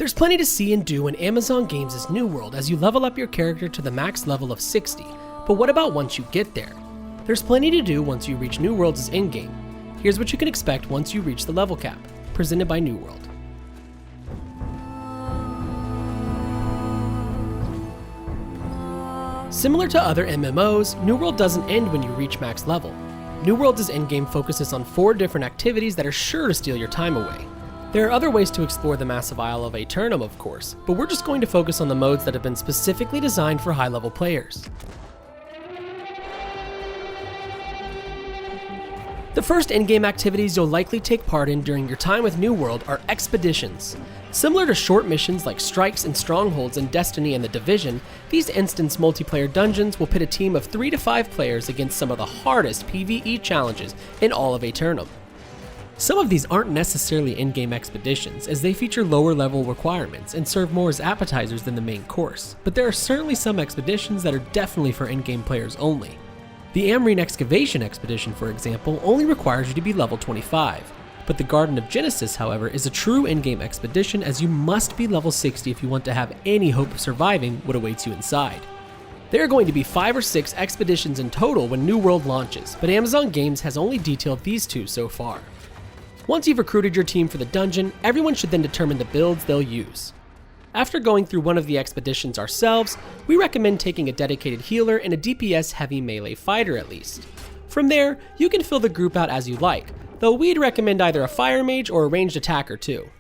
There's plenty to see and do in Amazon Games' New World as you level up your character to the max level of 60, but what about once you get there? There's plenty to do once you reach New World's endgame. Here's what you can expect once you reach the level cap, presented by New World. Similar to other MMOs, New World doesn't end when you reach max level. New World's endgame focuses on 4 different activities that are sure to steal your time away. There are other ways to explore the massive Isle of Aeternum, of course, but we're just going to focus on the modes that have been specifically designed for high-level players. The first endgame activities you'll likely take part in during your time with New World are expeditions. Similar to short missions like strikes and strongholds in Destiny and The Division, these instance multiplayer dungeons will pit a team of 3 to 5 players against some of the hardest PvE challenges in all of Aeternum. Some of these aren't necessarily in-game expeditions, as they feature lower level requirements and serve more as appetizers than the main course, but there are certainly some expeditions that are definitely for in-game players only. The Amrine Excavation Expedition, for example, only requires you to be level 25, but the Garden of Genesis, however, is a true in-game expedition, as you must be level 60 if you want to have any hope of surviving what awaits you inside. There are going to be 5 or 6 expeditions in total when New World launches, but Amazon Games has only detailed these 2 so far. Once you've recruited your team for the dungeon, everyone should then determine the builds they'll use. After going through one of the expeditions ourselves, we recommend taking a dedicated healer and a DPS heavy melee fighter at least. From there, you can fill the group out as you like, though we'd recommend either a fire mage or a ranged attacker too.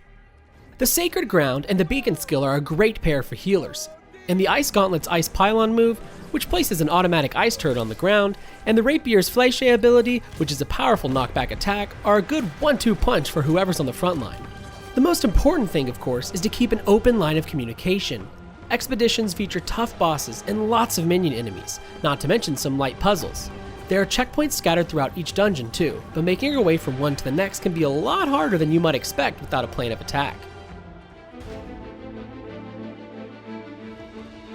The Sacred Ground and the Beacon skill are a great pair for healers, and the Ice Gauntlet's Ice Pylon move, which places an automatic ice turret on the ground, and the Rapier's Fleche ability, which is a powerful knockback attack, are a good 1-2 punch for whoever's on the front line. The most important thing, of course, is to keep an open line of communication. Expeditions feature tough bosses and lots of minion enemies, not to mention some light puzzles. There are checkpoints scattered throughout each dungeon too, but making your way from one to the next can be a lot harder than you might expect without a plan of attack.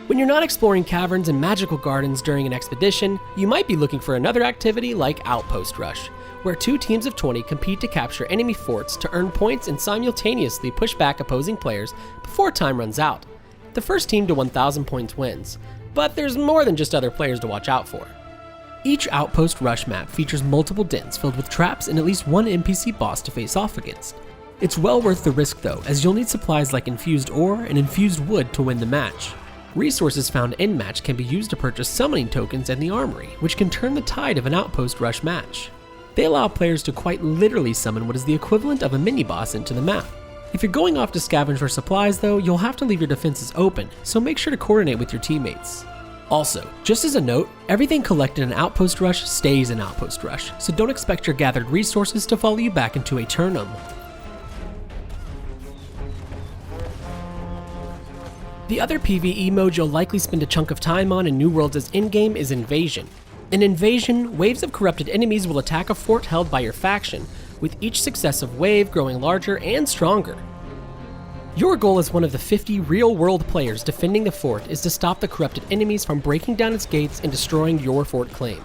When you're not exploring caverns and magical gardens during an expedition, you might be looking for another activity like Outpost Rush, where 2 teams of 20 compete to capture enemy forts to earn points and simultaneously push back opposing players before time runs out. The first team to 1,000 points wins, but there's more than just other players to watch out for. Each Outpost Rush map features multiple dens filled with traps and at least one NPC boss to face off against. It's well worth the risk though, as you'll need supplies like infused ore and infused wood to win the match. Resources found in match can be used to purchase summoning tokens and the armory, which can turn the tide of an Outpost Rush match. They allow players to quite literally summon what is the equivalent of a mini-boss into the map. If you're going off to scavenge for supplies though, you'll have to leave your defenses open, so make sure to coordinate with your teammates. Also, just as a note, everything collected in Outpost Rush stays in Outpost Rush, so don't expect your gathered resources to follow you back into Aeternum. The other PvE mode you'll likely spend a chunk of time on in New World's endgame is Invasion. In Invasion, waves of corrupted enemies will attack a fort held by your faction, with each successive wave growing larger and stronger. Your goal as one of the 50 real-world players defending the fort is to stop the corrupted enemies from breaking down its gates and destroying your fort claim.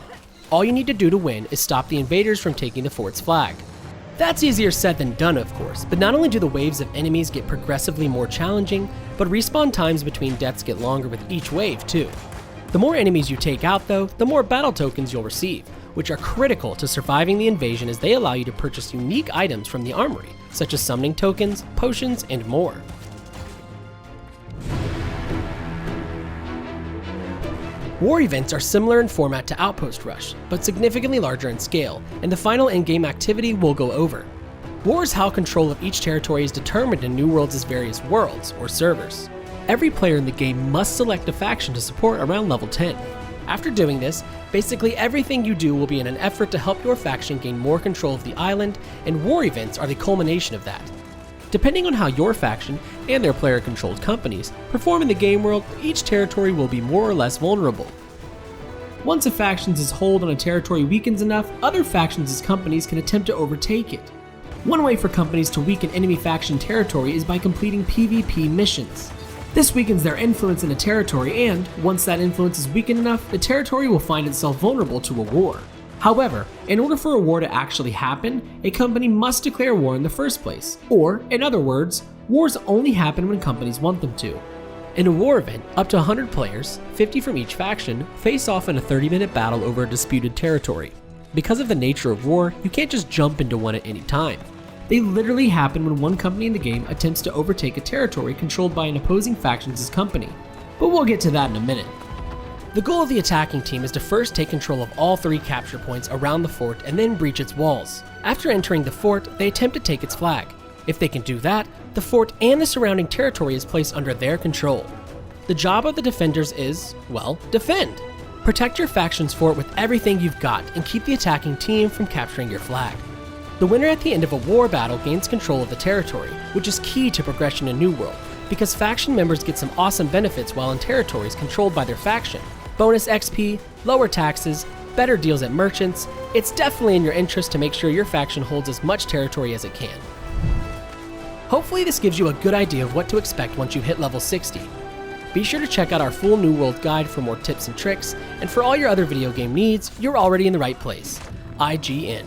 All you need to do to win is stop the invaders from taking the fort's flag. That's easier said than done, of course, but not only do the waves of enemies get progressively more challenging, but respawn times between deaths get longer with each wave too. The more enemies you take out though, the more battle tokens you'll receive, which are critical to surviving the invasion as they allow you to purchase unique items from the armory, such as summoning tokens, potions, and more. War events are similar in format to Outpost Rush, but significantly larger in scale, and the final endgame activity we'll go over. War is how control of each territory is determined in New World's various worlds, or servers. Every player in the game must select a faction to support around level 10. After doing this, basically everything you do will be in an effort to help your faction gain more control of the island, and war events are the culmination of that. Depending on how your faction, and their player-controlled companies, perform in the game world, each territory will be more or less vulnerable. Once a faction's hold on a territory weakens enough, other factions' companies can attempt to overtake it. One way for companies to weaken enemy faction territory is by completing PvP missions. This weakens their influence in a territory, and once that influence is weakened enough, the territory will find itself vulnerable to a war. However, in order for a war to actually happen, a company must declare war in the first place, or, in other words, Wars only happen when companies want them to. In a war event, up to 100 players, 50 from each faction, face off in a 30-minute battle over a disputed territory. Because of the nature of war, you can't just jump into one at any time. They literally happen when one company in the game attempts to overtake a territory controlled by an opposing faction's company. But we'll get to that in a minute. The goal of the attacking team is to first take control of all 3 capture points around the fort and then breach its walls. After entering the fort, they attempt to take its flag. If they can do that, the fort and the surrounding territory is placed under their control. The job of the defenders is, well, defend. Protect your faction's fort with everything you've got and keep the attacking team from capturing your flag. The winner at the end of a war battle gains control of the territory, which is key to progression in New World, because faction members get some awesome benefits while in territories controlled by their faction. Bonus XP, lower taxes, better deals at merchants. It's definitely in your interest to make sure your faction holds as much territory as it can. Hopefully this gives you a good idea of what to expect once you hit level 60. Be sure to check out our full New World guide for more tips and tricks, and for all your other video game needs, you're already in the right place. IGN.